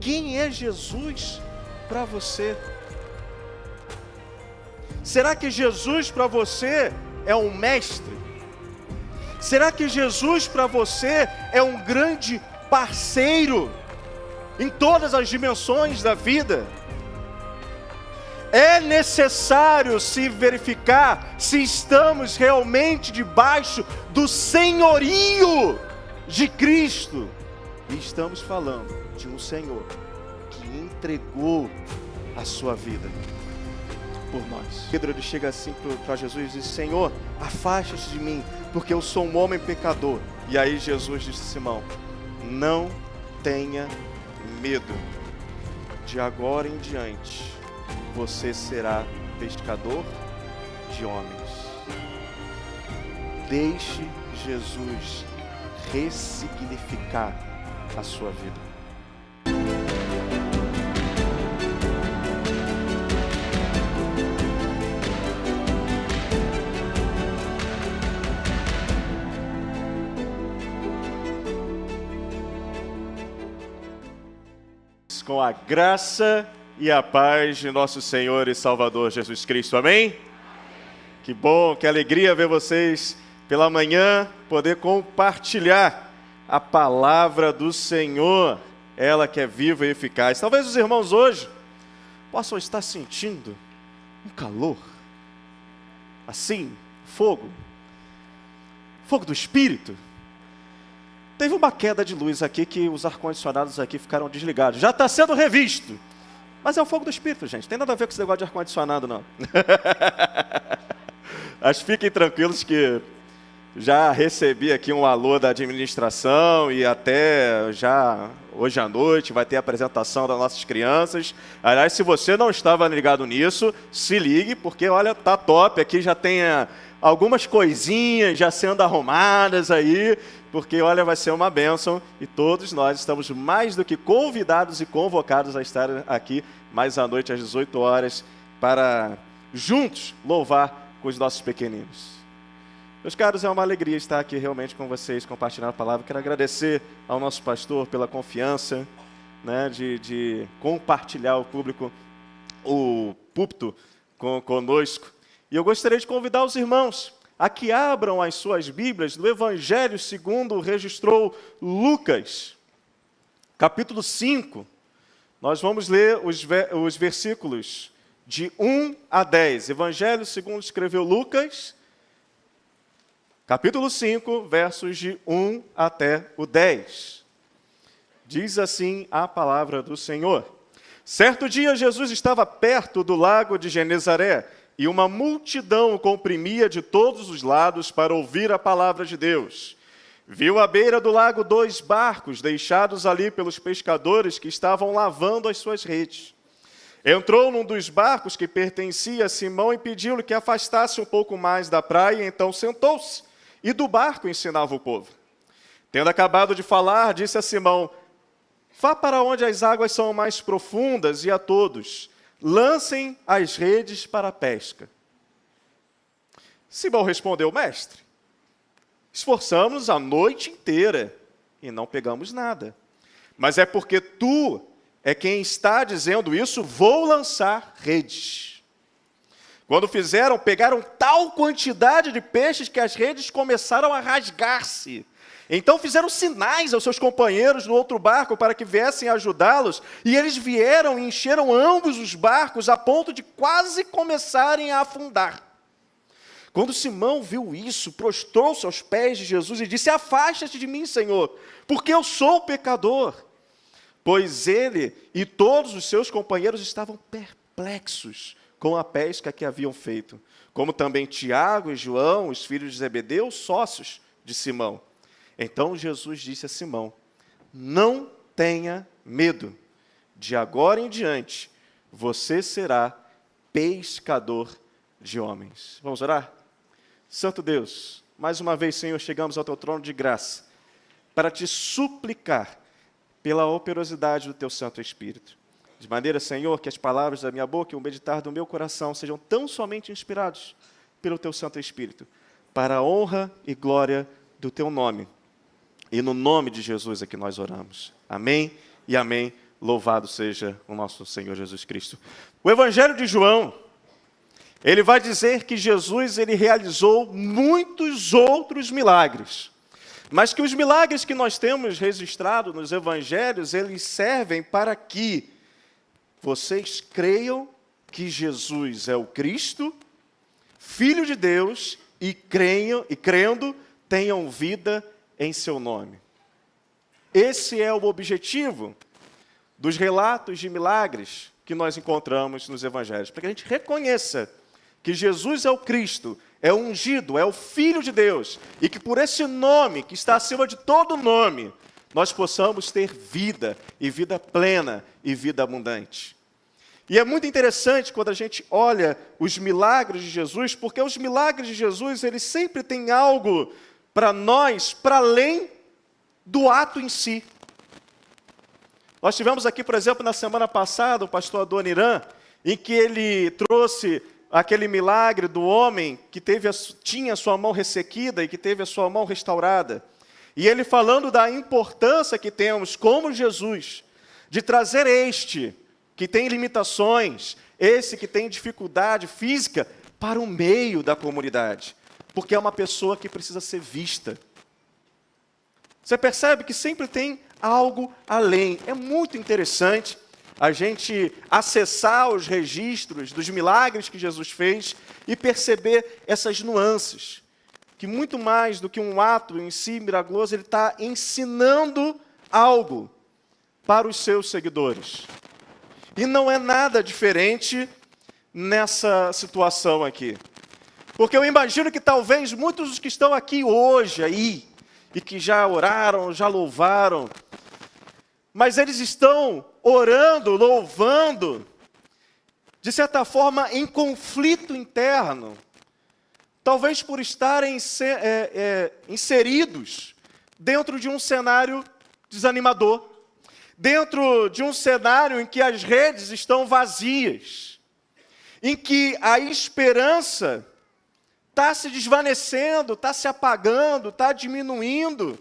Quem é Jesus para você? Será que Jesus para você é um mestre? Será que Jesus para você é um grande parceiro em todas as dimensões da vida? É necessário se verificar se estamos realmente debaixo do senhorio de Cristo. E estamos falando de um Senhor que entregou a sua vida por nós. Pedro chega assim para Jesus e diz: Senhor, afasta-te de mim, porque eu sou um homem pecador. E aí Jesus disse a Simão: não tenha medo, de agora em diante você será pescador de homens. Deixe Jesus ressignificar a sua vida. Com a graça e a paz de nosso Senhor e Salvador Jesus Cristo, amém? Que bom, que alegria ver vocês pela manhã, poder compartilhar a palavra do Senhor, ela que é viva e eficaz. Talvez os irmãos hoje possam estar sentindo um calor, assim, fogo do Espírito. Teve uma queda de luz aqui que os ar-condicionados aqui ficaram desligados. Já está sendo revisto. Mas é o fogo do Espírito, gente. Tem nada a ver com esse negócio de ar-condicionado, não. Mas fiquem tranquilos que já recebi aqui um alô da administração e até já hoje à noite vai ter a apresentação das nossas crianças. Aliás, se você não estava ligado nisso, se ligue, porque olha, tá top. Aqui já tem algumas coisinhas já sendo arrumadas aí, porque olha, vai ser uma bênção e todos nós estamos mais do que convidados e convocados a estar aqui mais à noite às 18 horas para juntos louvar com os nossos pequeninos. Meus caros, é uma alegria estar aqui realmente com vocês, compartilhando a palavra. Quero agradecer ao nosso pastor pela confiança, né, de compartilhar o púlpito conosco. E eu gostaria de convidar os irmãos a que abram as suas Bíblias no Evangelho segundo registrou Lucas, capítulo 5. Nós vamos ler os versículos de 1 a 10. Evangelho segundo escreveu Lucas, capítulo 5, versos de 1 até o 10. Diz assim a palavra do Senhor. Certo dia, Jesus estava perto do lago de Genezaré, e uma multidão o comprimia de todos os lados para ouvir a palavra de Deus. Viu à beira do lago 2 barcos deixados ali pelos pescadores que estavam lavando as suas redes. Entrou num dos barcos que pertencia a Simão e pediu-lhe que afastasse um pouco mais da praia, e então sentou-se e do barco ensinava o povo. Tendo acabado de falar, disse a Simão: vá para onde as águas são mais profundas e a todos lancem as redes para a pesca. Simão respondeu: mestre, esforçamos a noite inteira e não pegamos nada. Mas é porque tu é quem está dizendo isso, vou lançar redes. Quando fizeram, pegaram tal quantidade de peixes que as redes começaram a rasgar-se. Então fizeram sinais aos seus companheiros no outro barco para que viessem ajudá-los, e eles vieram e encheram ambos os barcos a ponto de quase começarem a afundar. Quando Simão viu isso, prostrou-se aos pés de Jesus e disse: afasta-te de mim, Senhor, porque eu sou pecador. Pois ele e todos os seus companheiros estavam perplexos com a pesca que haviam feito, como também Tiago e João, os filhos de Zebedeu, sócios de Simão. Então Jesus disse a Simão: não tenha medo, de agora em diante você será pescador de homens. Vamos orar? Santo Deus, mais uma vez, Senhor, chegamos ao teu trono de graça para te suplicar pela operosidade do teu Santo Espírito. De maneira, Senhor, que as palavras da minha boca e o meditar do meu coração sejam tão somente inspirados pelo teu Santo Espírito, para a honra e glória do teu nome. E no nome de Jesus é que nós oramos. Amém e amém. Louvado seja o nosso Senhor Jesus Cristo. O Evangelho de João, ele vai dizer que Jesus ele realizou muitos outros milagres. Mas que os milagres que nós temos registrados nos Evangelhos, eles servem para que vocês creiam que Jesus é o Cristo, Filho de Deus, e crendo, tenham vida em seu nome. Esse é o objetivo dos relatos de milagres que nós encontramos nos Evangelhos, para que a gente reconheça que Jesus é o Cristo, é o ungido, é o Filho de Deus, e que por esse nome, que está acima de todo nome, nós possamos ter vida, e vida plena, e vida abundante. E é muito interessante quando a gente olha os milagres de Jesus, porque os milagres de Jesus, eles sempre têm algo para nós, para além do ato em si. Nós tivemos aqui, por exemplo, na semana passada, o pastor Adoniran, em que ele trouxe aquele milagre do homem que tinha a sua mão ressequida e que teve a sua mão restaurada. E ele falando da importância que temos, como Jesus, de trazer este que tem limitações, esse que tem dificuldade física, para o meio da comunidade. Porque é uma pessoa que precisa ser vista. Você percebe que sempre tem algo além. É muito interessante a gente acessar os registros dos milagres que Jesus fez e perceber essas nuances. Que muito mais do que um ato em si miraculoso, ele está ensinando algo para os seus seguidores. E não é nada diferente nessa situação aqui. Porque eu imagino que talvez muitos dos que estão aqui hoje, aí, e que já oraram, já louvaram, mas eles estão orando, louvando, de certa forma, em conflito interno. Talvez por estarem inseridos dentro de um cenário desanimador. Dentro de um cenário em que as redes estão vazias. Em que a esperança está se desvanecendo, está se apagando, está diminuindo.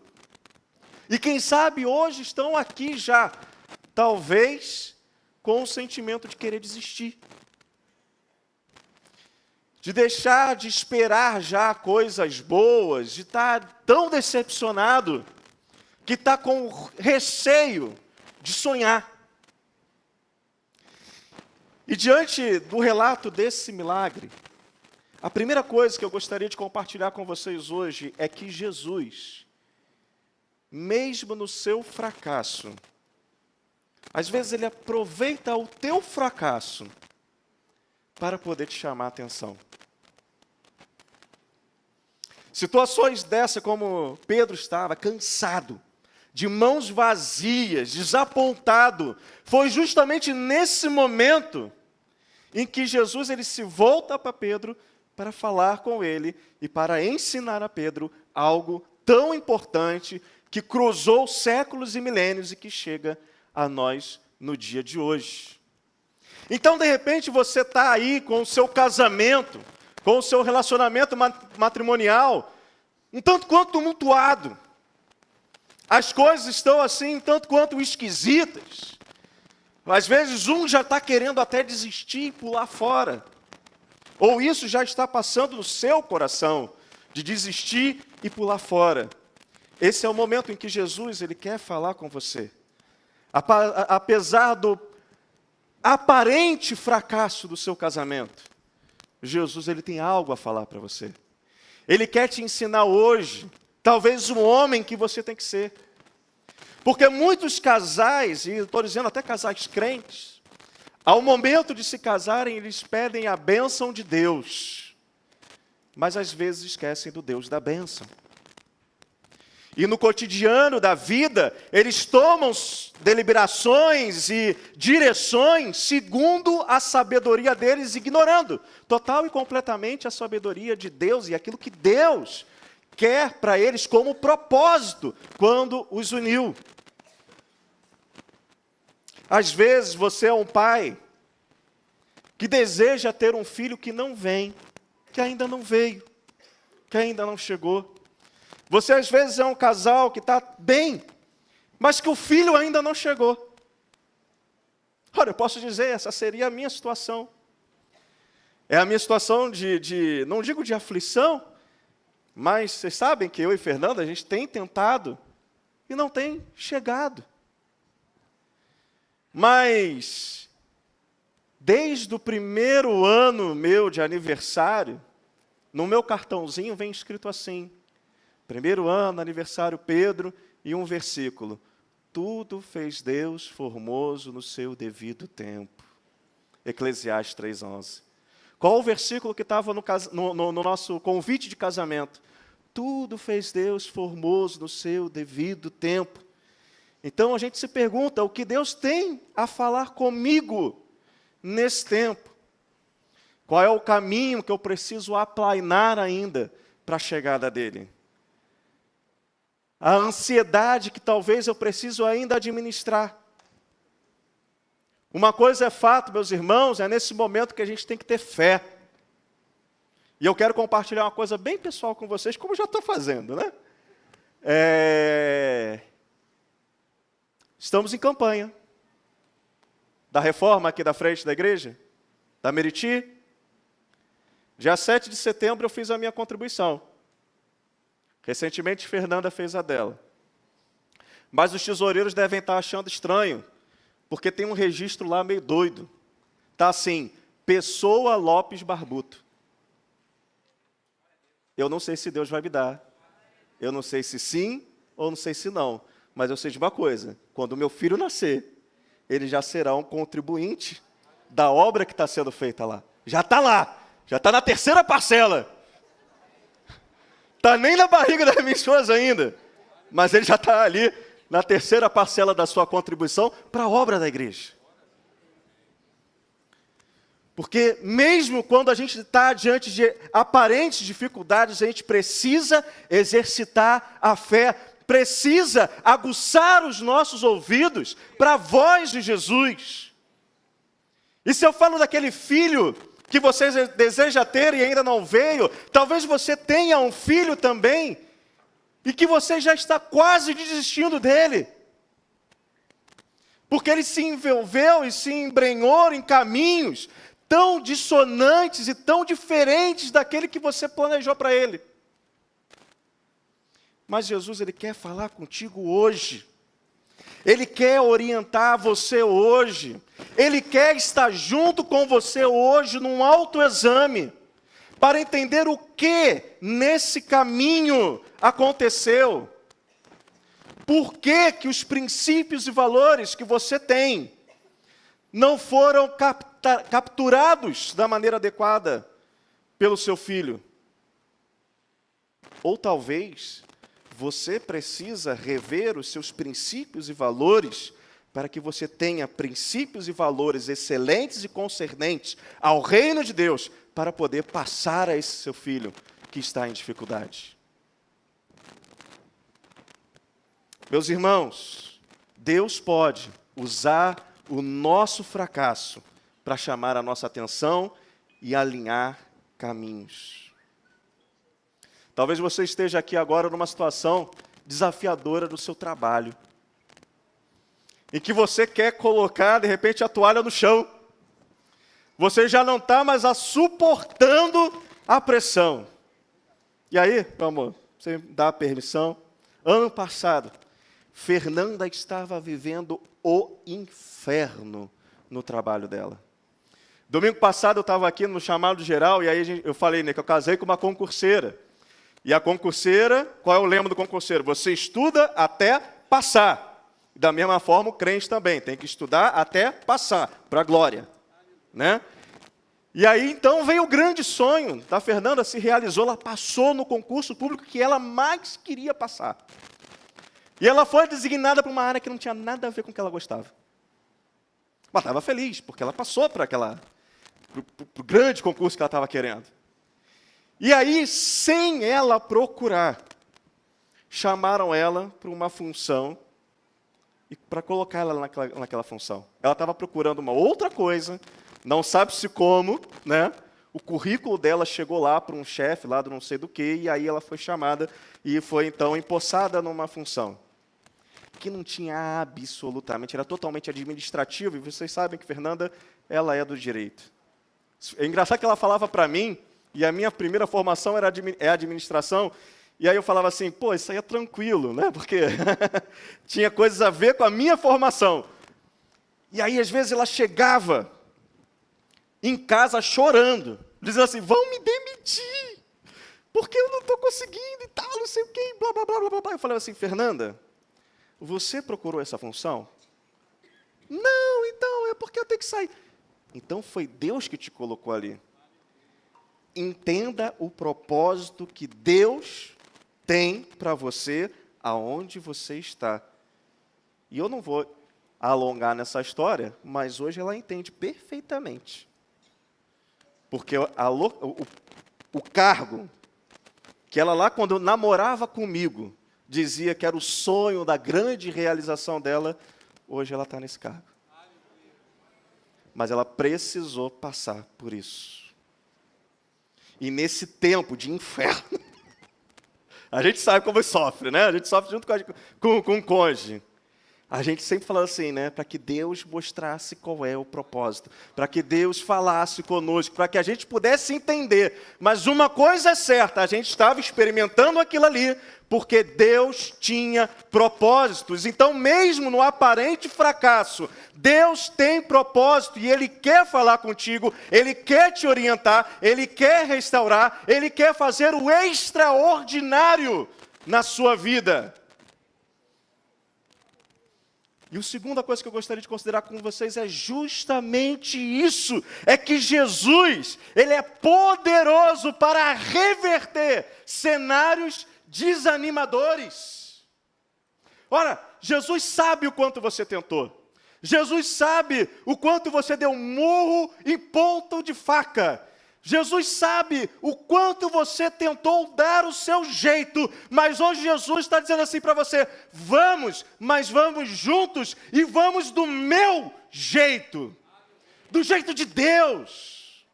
E quem sabe hoje estão aqui já, talvez com o sentimento de querer desistir. De deixar de esperar já coisas boas, de estar tão decepcionado, que está com receio de sonhar. E diante do relato desse milagre, a primeira coisa que eu gostaria de compartilhar com vocês hoje é que Jesus, mesmo no seu fracasso, às vezes ele aproveita o teu fracasso para poder te chamar a atenção. Situações dessa, como Pedro estava cansado, de mãos vazias, desapontado, foi justamente nesse momento em que Jesus ele se volta para Pedro para falar com ele e para ensinar a Pedro algo tão importante que cruzou séculos e milênios e que chega a nós no dia de hoje. Então, de repente, você está aí com o seu casamento, com o seu relacionamento matrimonial, um tanto quanto tumultuado. As coisas estão assim, tanto quanto esquisitas. Às vezes um já está querendo até desistir e pular fora. Ou isso já está passando no seu coração, de desistir e pular fora. Esse é o momento em que Jesus ele quer falar com você. Apesar do aparente fracasso do seu casamento, Jesus ele tem algo a falar para você. Ele quer te ensinar hoje, talvez um homem que você tem que ser. Porque muitos casais, e estou dizendo até casais crentes, ao momento de se casarem, eles pedem a bênção de Deus. Mas às vezes esquecem do Deus da bênção. E no cotidiano da vida, eles tomam deliberações e direções segundo a sabedoria deles, ignorando total e completamente a sabedoria de Deus e aquilo que Deus quer para eles como propósito quando os uniu. Às vezes você é um pai que deseja ter um filho que não vem, que ainda não veio, que ainda não chegou. Você às vezes é um casal que está bem, mas que o filho ainda não chegou. história, eu posso dizer, essa seria a minha situação. É a minha situação não digo de aflição, mas vocês sabem que eu e Fernanda, a gente tem tentado e não tem chegado. Mas, desde o primeiro ano meu de aniversário, no meu cartãozinho vem escrito assim, primeiro ano, aniversário Pedro, e um versículo, tudo fez Deus formoso no seu devido tempo. Eclesiastes 3:11. Qual o versículo que estava no nosso convite de casamento? Tudo fez Deus formoso no seu devido tempo. Então a gente se pergunta, o que Deus tem a falar comigo nesse tempo? Qual é o caminho que eu preciso aplainar ainda para a chegada dele? A ansiedade que talvez eu preciso ainda administrar. Uma coisa é fato, meus irmãos, é nesse momento que a gente tem que ter fé. E eu quero compartilhar uma coisa bem pessoal com vocês, como eu já estou fazendo, né? Estamos em campanha da reforma aqui da frente da igreja, da Meriti. Dia 7 de setembro eu fiz a minha contribuição. Recentemente, Fernanda fez a dela. Mas os tesoureiros devem estar achando estranho, porque tem um registro lá meio doido. Está assim, Pessoa Lopes Barbuto. Eu não sei se Deus vai me dar. Eu não sei se sim ou não sei se não. Mas eu sei de uma coisa, quando o meu filho nascer, ele já será um contribuinte da obra que está sendo feita lá. Já está lá, já está na terceira parcela. Está nem na barriga da minha esposa ainda, mas ele já está ali na terceira parcela da sua contribuição para a obra da igreja. Porque mesmo quando a gente está diante de aparentes dificuldades, a gente precisa exercitar a fé, precisa aguçar os nossos ouvidos para a voz de Jesus. E se eu falo daquele filho que você deseja ter e ainda não veio, talvez você tenha um filho também, e que você já está quase desistindo dele. Porque ele se envolveu e se embrenhou em caminhos tão dissonantes e tão diferentes daquele que você planejou para ele. Mas Jesus, ele quer falar contigo hoje. Ele quer orientar você hoje. Ele quer estar junto com você hoje num autoexame, para entender o que nesse caminho aconteceu. Por que que os princípios e valores que você tem não foram capturados da maneira adequada pelo seu filho? Ou talvez você precisa rever os seus princípios e valores para que você tenha princípios e valores excelentes e concernentes ao reino de Deus, para poder passar a esse seu filho que está em dificuldade. Meus irmãos, Deus pode usar o nosso fracasso para chamar a nossa atenção e alinhar caminhos. Talvez você esteja aqui agora numa situação desafiadora do seu trabalho, em que você quer colocar, de repente, a toalha no chão. Você já não está mais suportando a pressão. E aí, meu amor, você me dá a permissão? Ano passado, Fernanda estava vivendo o inferno no trabalho dela. Domingo passado eu estava aqui no chamado geral, e aí eu falei, né, que eu casei com uma concurseira. E a concurseira, qual é o lema do concurseiro? Você estuda até passar. Da mesma forma, o crente também tem que estudar até passar, para a glória. Né? E aí, então, veio o grande sonho da Fernanda, se realizou, ela passou no concurso público que ela mais queria passar. E ela foi designada para uma área que não tinha nada a ver com o que ela gostava. Mas estava feliz, porque ela passou para o grande concurso que ela estava querendo. E aí, sem ela procurar, chamaram ela para uma função, e para colocar ela naquela função. Ela estava procurando uma outra coisa, não sabe-se como, né? O currículo dela chegou lá para um chefe, lá do não sei do que, e aí ela foi chamada e foi, então, empossada numa função. que não tinha absolutamente, era totalmente administrativo, e vocês sabem que Fernanda, ela é do direito. É engraçado que ela falava para mim, e a minha primeira formação é administração, e aí eu falava assim, pô, isso aí é tranquilo, né? Porque tinha coisas a ver com a minha formação. E aí, às vezes, ela chegava em casa chorando, dizendo assim, vão me demitir, porque eu não estou conseguindo e tal, não sei o quê, blá, blá, blá, blá, blá. Eu falava assim, Fernanda, você procurou essa função? Não, então, é porque eu tenho que sair. Então, foi Deus que te colocou ali. Entenda o propósito que Deus tem para você, aonde você está. E eu não vou alongar nessa história, mas hoje ela entende perfeitamente. Porque o cargo que ela lá, quando namorava comigo, dizia que era o sonho da grande realização dela, hoje ela está nesse cargo. Mas ela precisou passar por isso. E nesse tempo de inferno, a gente sabe como sofre, né? A gente sofre junto com o cônjuge. A gente sempre fala assim, né? Para que Deus mostrasse qual é o propósito. Para que Deus falasse conosco. Para que a gente pudesse entender. Mas uma coisa é certa, a gente estava experimentando aquilo ali, porque Deus tinha propósitos. Então, mesmo no aparente fracasso, Deus tem propósito e Ele quer falar contigo, Ele quer te orientar, Ele quer restaurar, Ele quer fazer o extraordinário na sua vida. E a segunda coisa que eu gostaria de considerar com vocês é justamente isso. É que Jesus, Ele é poderoso para reverter cenários desanimadores. Ora, Jesus sabe o quanto você tentou. Jesus sabe o quanto você deu murro em ponta de faca. Jesus sabe o quanto você tentou dar o seu jeito, mas hoje Jesus está dizendo assim para você, vamos, mas vamos juntos e vamos do meu jeito, do jeito de Deus,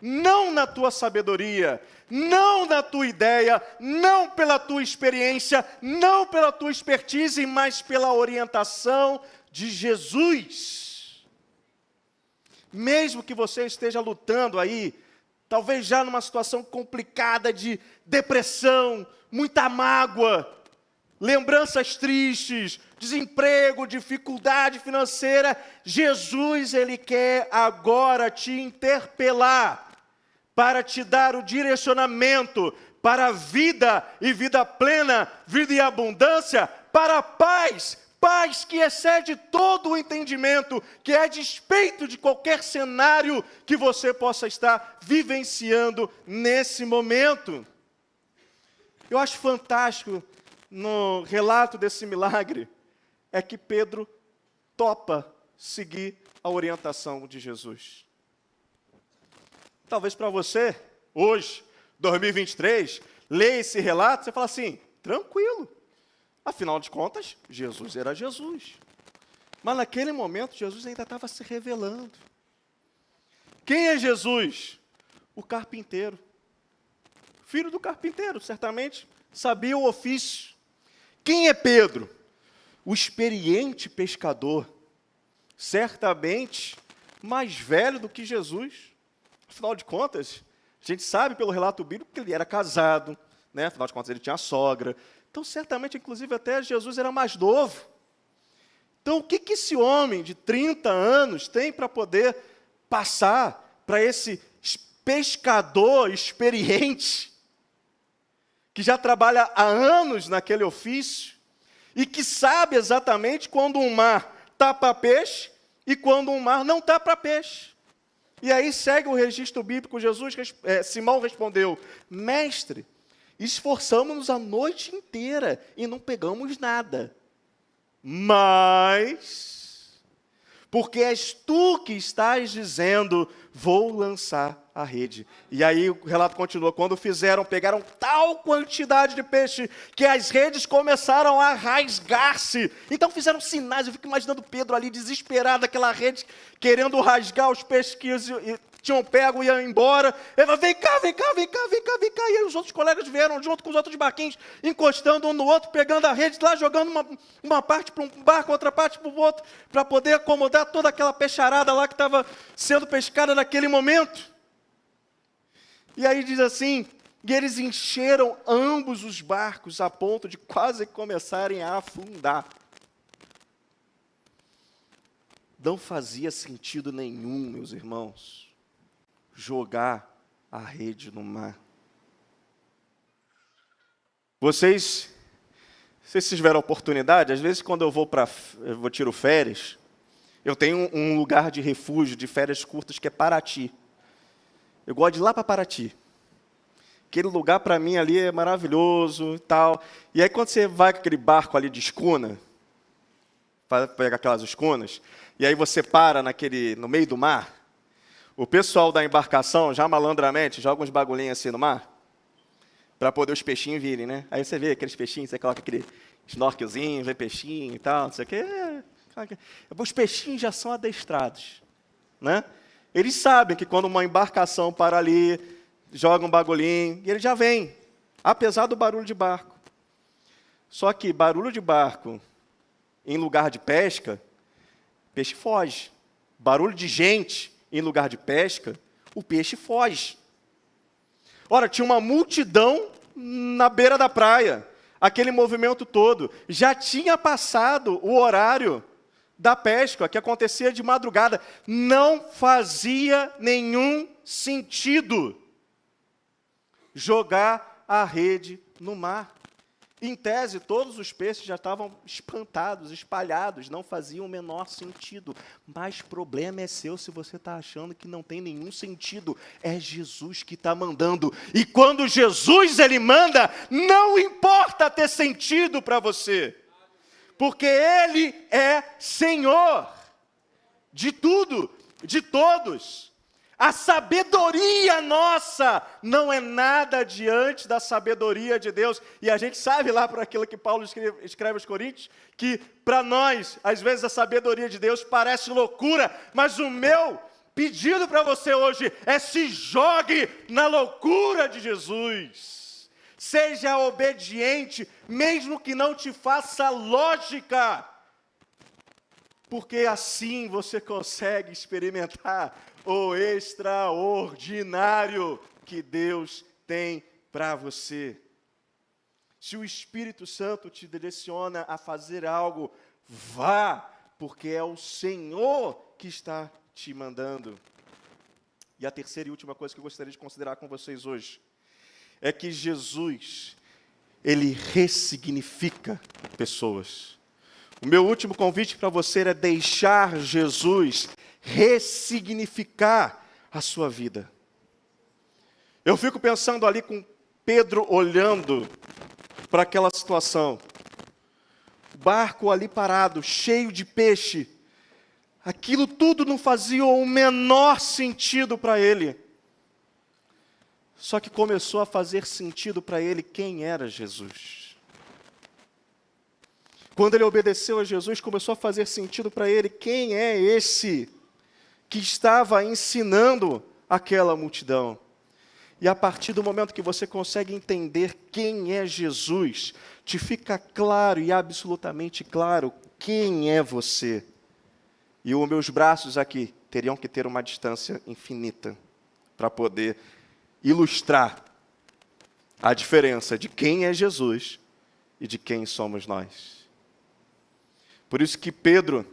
não na tua sabedoria, não na tua ideia, não pela tua experiência, não pela tua expertise, mas pela orientação de Jesus. Mesmo que você esteja lutando aí, talvez já numa situação complicada de depressão, muita mágoa, lembranças tristes, desemprego, dificuldade financeira, Jesus, Ele quer agora te interpelar para te dar o direcionamento para a vida e vida plena, vida e abundância, para a paz, paz que excede todo o entendimento, que é a despeito de qualquer cenário que você possa estar vivenciando nesse momento. Eu acho fantástico no relato desse milagre, é que Pedro topa seguir a orientação de Jesus. Talvez para você, hoje, 2023, ler esse relato, você fala assim, tranquilo. Afinal de contas, Jesus era Jesus. Mas naquele momento, Jesus ainda estava se revelando. Quem é Jesus? O carpinteiro. Filho do carpinteiro, certamente, sabia o ofício. Quem é Pedro? O experiente pescador. Certamente, mais velho do que Jesus. Afinal de contas, a gente sabe pelo relato bíblico que ele era casado, né? Afinal de contas, ele tinha sogra. Então, certamente, inclusive, até Jesus era mais novo. Então, o que esse homem de 30 anos tem para poder passar para esse pescador experiente, que já trabalha há anos naquele ofício, e que sabe exatamente quando um mar está para peixe e quando um mar não está para peixe? E aí segue o registro bíblico, Simão respondeu, mestre, esforçamos-nos a noite inteira e não pegamos nada. Mas, porque és tu que estás dizendo, vou lançar a rede. E aí o relato continua, quando fizeram, pegaram tal quantidade de peixe, que as redes começaram a rasgar-se. Então fizeram sinais, eu fico imaginando Pedro ali desesperado, aquela rede, querendo rasgar os peixes que tinham pego, iam embora. Ele falou, vem cá, vem cá, vem cá, vem cá, vem cá. E aí os outros colegas vieram junto com os outros barquinhos, encostando um no outro, pegando a rede lá, jogando uma parte para um barco, outra parte para o outro, para poder acomodar toda aquela peixarada lá que estava sendo pescada naquele momento. E aí diz assim, e eles encheram ambos os barcos a ponto de quase começarem a afundar. Não fazia sentido nenhum, meus irmãos, jogar a rede no mar. Vocês tiveram a oportunidade, às vezes quando eu tiro férias, eu tenho um lugar de refúgio de férias curtas que é Paraty. Eu gosto de ir lá para Paraty. Aquele lugar para mim ali é maravilhoso e tal. E aí quando você vai com aquele barco ali de escuna, para pegar aquelas escunas, e aí você para no meio do mar, o pessoal da embarcação já malandramente joga uns bagulhinhos assim no mar, para poder os peixinhos virem, né? Aí você vê aqueles peixinhos, você coloca aquele snorkelzinho, vê peixinho e tal, não sei o quê. Os peixinhos já são adestrados, né? Eles sabem que quando uma embarcação para ali, joga um bagulhinho, e ele já vem, apesar do barulho de barco. Só que barulho de barco em lugar de pesca, peixe foge. Barulho de gente em lugar de pesca, o peixe foge. Ora, tinha uma multidão na beira da praia, aquele movimento todo. Já tinha passado o horário da pesca, que acontecia de madrugada. Não fazia nenhum sentido jogar a rede no mar. Em tese, todos os peixes já estavam espantados, espalhados, não faziam o menor sentido. Mas problema é seu se você está achando que não tem nenhum sentido. É Jesus que está mandando. E quando Jesus ele manda, não importa ter sentido para você. Porque Ele é Senhor de tudo, de todos. A sabedoria nossa não é nada diante da sabedoria de Deus. E a gente sabe lá por aquilo que Paulo escreve aos Coríntios, que para nós, às vezes a sabedoria de Deus parece loucura, mas o meu pedido para você hoje é se jogue na loucura de Jesus. Seja obediente, mesmo que não te faça lógica, porque assim você consegue experimentar o extraordinário que Deus tem para você. Se o Espírito Santo te direciona a fazer algo, vá, porque é o Senhor que está te mandando. E a terceira e última coisa que eu gostaria de considerar com vocês hoje é que Jesus, Ele ressignifica pessoas. O meu último convite para você é deixar Jesus ressignificar a sua vida. Eu fico pensando ali com Pedro olhando para aquela situação. O barco ali parado, cheio de peixe. Aquilo tudo não fazia o menor sentido para ele. Só que começou a fazer sentido para ele quem era Jesus. Quando ele obedeceu a Jesus, começou a fazer sentido para ele quem é esse que estava ensinando aquela multidão. E a partir do momento que você consegue entender quem é Jesus, te fica claro e absolutamente claro quem é você. E os meus braços aqui teriam que ter uma distância infinita para poder ilustrar a diferença de quem é Jesus e de quem somos nós. Por isso que Pedro,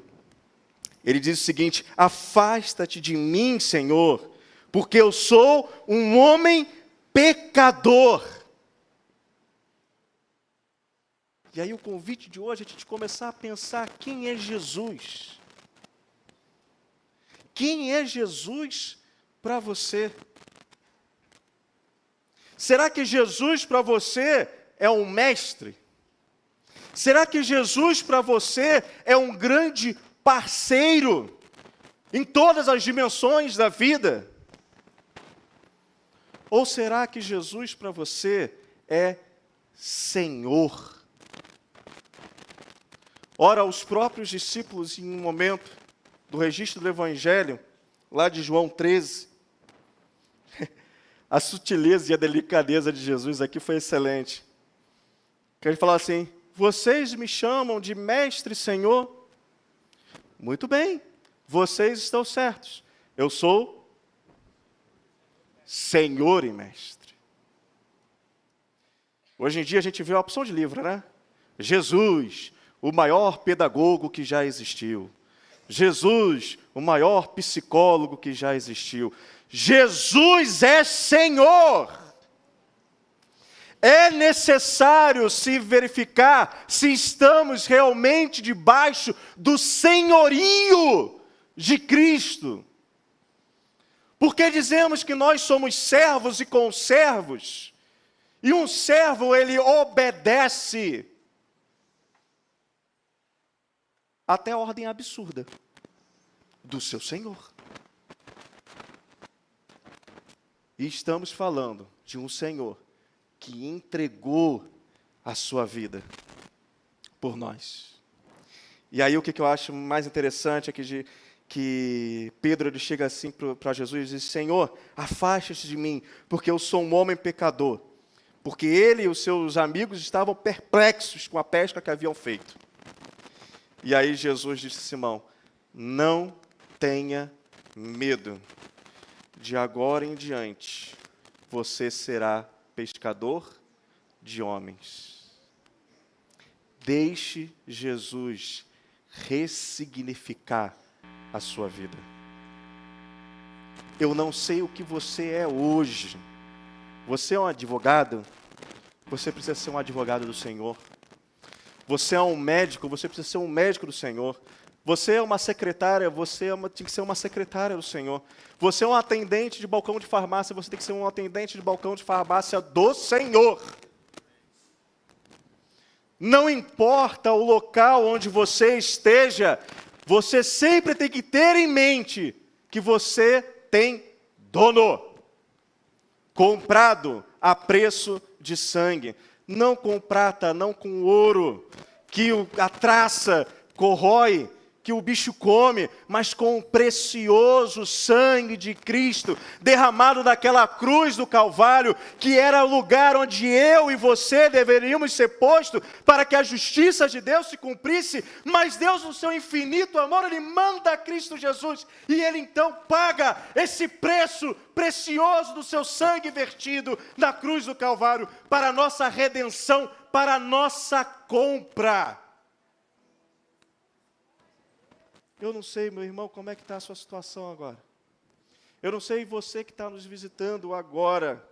ele diz o seguinte: afasta-te de mim, Senhor, porque eu sou um homem pecador. E aí o convite de hoje é a gente começar a pensar quem é Jesus. Quem é Jesus para você? Será que Jesus para você é um mestre? Será que Jesus para você é um grande parceiro em todas as dimensões da vida? Ou será que Jesus para você é Senhor? Ora, os próprios discípulos, em um momento do registro do Evangelho, lá de João 13, A sutileza e a delicadeza de Jesus aqui foi excelente. Que ele falou assim: vocês me chamam de mestre e senhor? Muito bem, vocês estão certos. Eu sou senhor e mestre. Hoje em dia a gente vê a opção de livro, né? Jesus, o maior pedagogo que já existiu. Jesus, o maior psicólogo que já existiu. Jesus é Senhor. É necessário se verificar se estamos realmente debaixo do senhorio de Cristo. Porque dizemos que nós somos servos e conservos, e um servo, ele obedece até a ordem absurda do seu Senhor. E estamos falando de um Senhor que entregou a sua vida por nós. E aí o que eu acho mais interessante é que Pedro ele chega assim para Jesus e diz: Senhor, afaste-te de mim, porque eu sou um homem pecador. Porque ele e os seus amigos estavam perplexos com a pesca que haviam feito. E aí Jesus disse a Simão: não tenha medo, de agora em diante você será pescador de homens. Deixe Jesus ressignificar a sua vida. Eu não sei o que você é hoje. Você é um advogado? Você precisa ser um advogado do Senhor. Você é um médico? Você precisa ser um médico do Senhor. Você é uma secretária? Tem que ser uma secretária do Senhor. Você é um atendente de balcão de farmácia? Você tem que ser um atendente de balcão de farmácia do Senhor. Não importa o local onde você esteja, você sempre tem que ter em mente que você tem dono, comprado a preço de sangue, não com prata, não com ouro, que a traça corrói, que o bicho come, mas com o precioso sangue de Cristo, derramado daquela cruz do Calvário, que era o lugar onde eu e você deveríamos ser postos, para que a justiça de Deus se cumprisse, mas Deus, no seu infinito amor, Ele manda Cristo Jesus, e Ele então paga esse preço precioso do seu sangue vertido na cruz do Calvário, para a nossa redenção, para a nossa compra. Eu não sei, meu irmão, como é que está a sua situação agora. Eu não sei você que está nos visitando agora.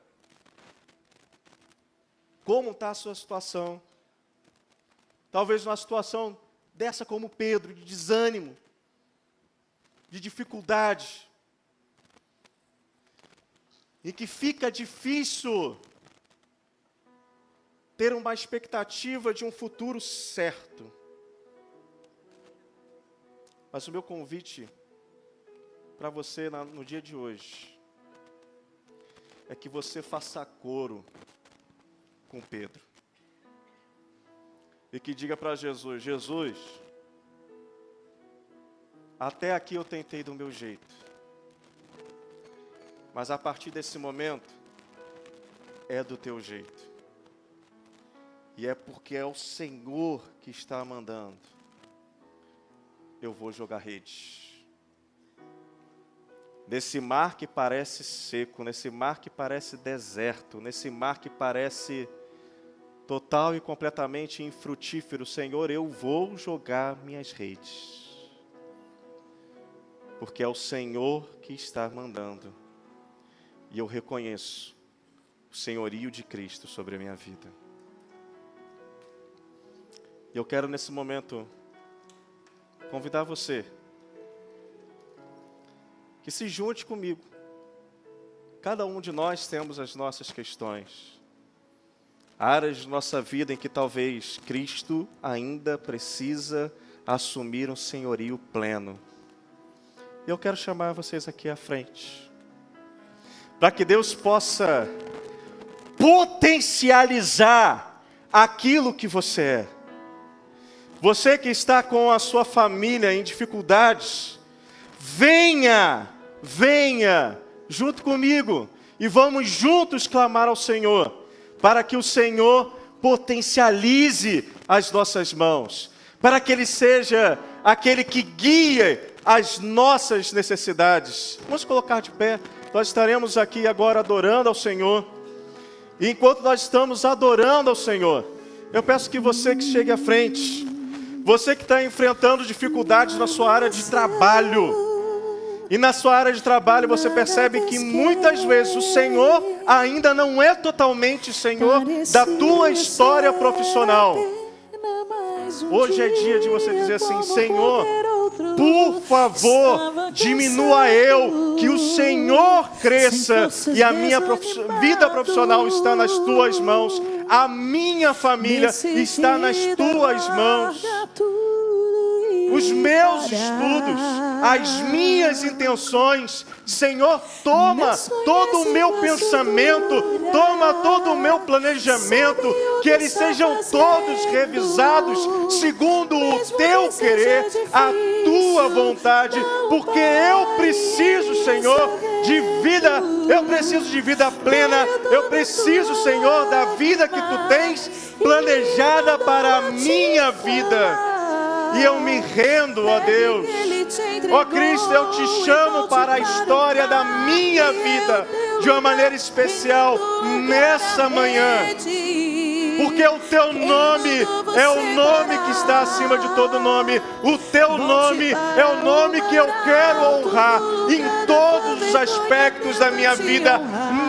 Como está a sua situação? Talvez uma situação dessa como Pedro, de desânimo, de dificuldade, em que fica difícil ter uma expectativa de um futuro certo. Mas o meu convite para você no dia de hoje é que você faça coro com Pedro. E que diga para Jesus: Jesus, até aqui eu tentei do meu jeito. Mas a partir desse momento, é do teu jeito. E é porque é o Senhor que está mandando. Eu vou jogar rede. Nesse mar que parece seco, nesse mar que parece deserto, nesse mar que parece total e completamente infrutífero, Senhor, eu vou jogar minhas redes. Porque é o Senhor que está mandando. E eu reconheço o senhorio de Cristo sobre a minha vida. E eu quero nesse momento convidar você que se junte comigo. Cada um de nós temos as nossas questões, áreas de nossa vida em que talvez Cristo ainda precisa assumir um senhorio pleno. E eu quero chamar vocês aqui à frente, para que Deus possa potencializar aquilo que você é. Você que está com a sua família em dificuldades, venha junto comigo e vamos juntos clamar ao Senhor, para que o Senhor potencialize as nossas mãos, para que Ele seja aquele que guie as nossas necessidades. Vamos colocar de pé, nós estaremos aqui agora adorando ao Senhor, e enquanto nós estamos adorando ao Senhor, eu peço que você que chegue à frente, você que está enfrentando dificuldades na sua área de trabalho, e na sua área de trabalho você percebe que muitas vezes o Senhor ainda não é totalmente Senhor da tua história profissional. Hoje é dia de você dizer assim: Senhor, por favor, diminua eu, que o Senhor cresça, e a minha vida profissional está nas tuas mãos, a minha família está nas tuas mãos. Os meus estudos, as minhas intenções, Senhor, toma todo o meu pensamento, toma todo o meu planejamento, que eles sejam todos revisados segundo o teu querer, a tua vontade, porque eu preciso, Senhor, de vida, eu preciso de vida plena, eu preciso, Senhor, da vida que tu tens planejada para a minha vida. E eu me rendo, ó Deus. Ó Cristo, eu te chamo para a história da minha vida de uma maneira especial nessa manhã. Porque o teu nome é o nome que está acima de todo nome. O teu nome é o nome que eu quero honrar em todos os aspectos da minha vida.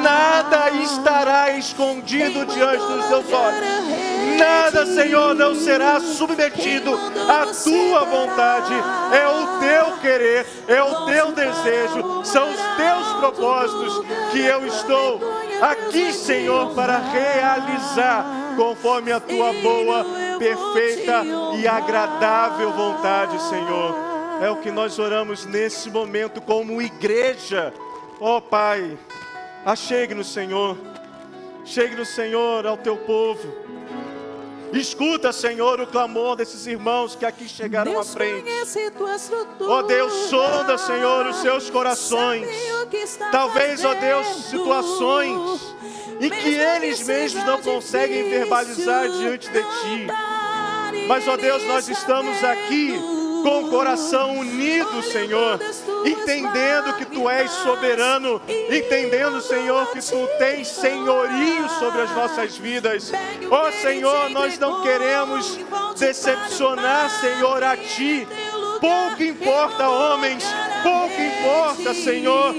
Nada estará escondido diante dos teus olhos. Nada, Senhor, não será submetido à tua vontade. É o teu querer, é o teu desejo, são os teus propósitos que eu estou aqui, Senhor, para realizar conforme a tua boa, perfeita e agradável vontade, Senhor. É o que nós oramos nesse momento como igreja. Ó Pai, achegue-nos, Senhor. Chegue-nos, Senhor, ao teu povo. Escuta, Senhor, o clamor desses irmãos que aqui chegaram à frente. Ó Deus, sonda, Senhor, os seus corações. Talvez, ó Deus, situações em que eles mesmos não conseguem verbalizar diante de Ti. Mas, ó Deus, nós estamos aqui com o coração unido, Senhor, entendendo que Tu és soberano, entendendo, Senhor, que Tu tens senhorio sobre as nossas vidas. Ó Senhor, nós não queremos decepcionar, Senhor, a Ti. Pouco importa, homens, pouco importa, Senhor.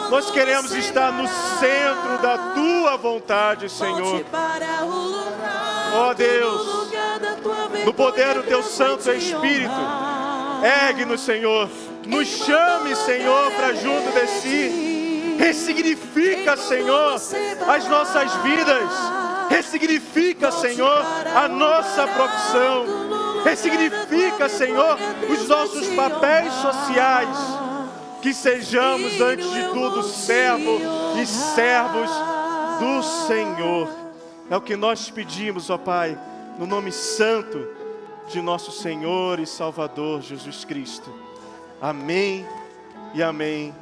Nós queremos estar no centro da Tua vontade, Senhor. Ó Deus, no poder do Teu Santo Espírito, ergue-nos, Senhor, nos chame, Senhor, para junto de Si, ressignifica, Senhor, as nossas vidas, ressignifica, Senhor, a nossa profissão, ressignifica, Senhor, os nossos papéis sociais, que sejamos, antes de tudo, servos e servos do Senhor. É o que nós te pedimos, ó Pai, no nome santo de nosso Senhor e Salvador Jesus Cristo. Amém e amém.